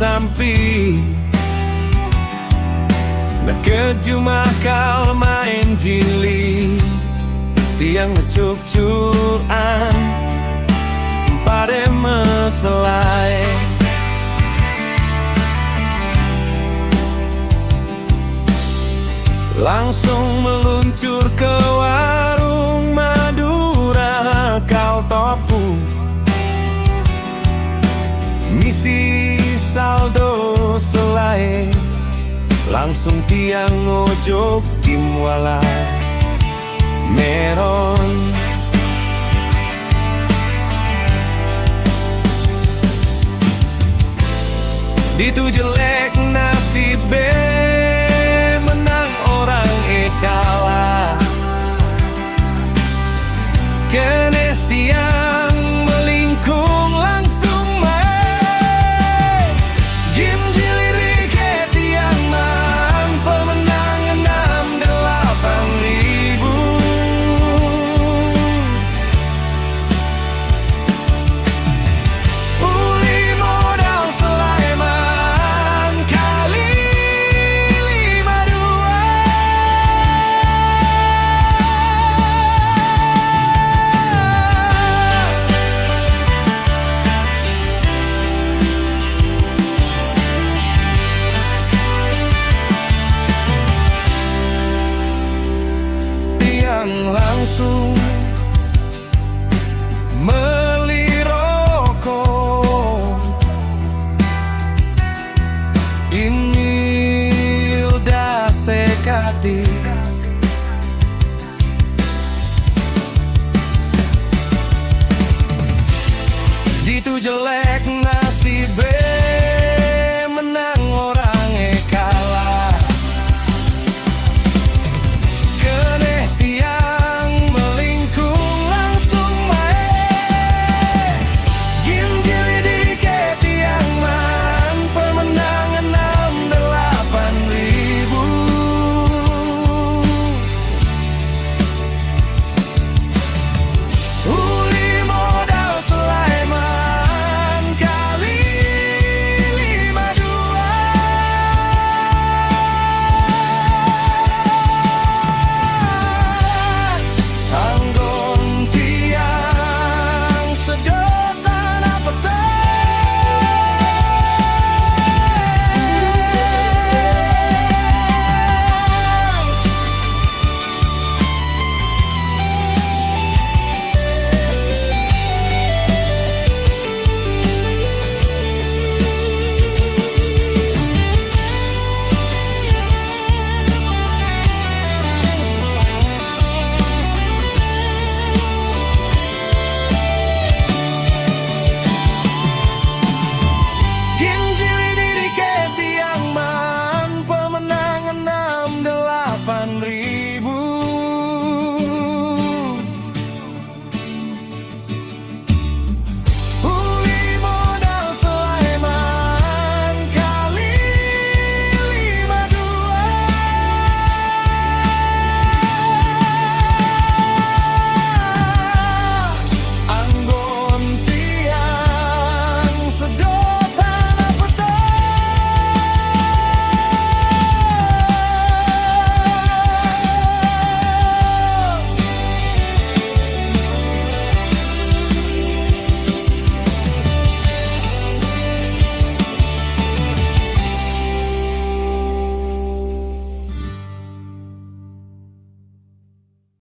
sampi Nagkejumakal main jili Tiang ngecuk-cuan Pade meselai Langsung meluncur ke warung Madura Kal topu Misi saldo selai Langsung tiang ngojok timwala Meron Ditu jelek nasibe Menang orang kalah Kene tiang melingkung langsung main Game jiliri ke tiang man Pemenang 68.000 Uli modal Sulaiman kali 52 Langsung beli rokok Ini udah sekati Ditu jelek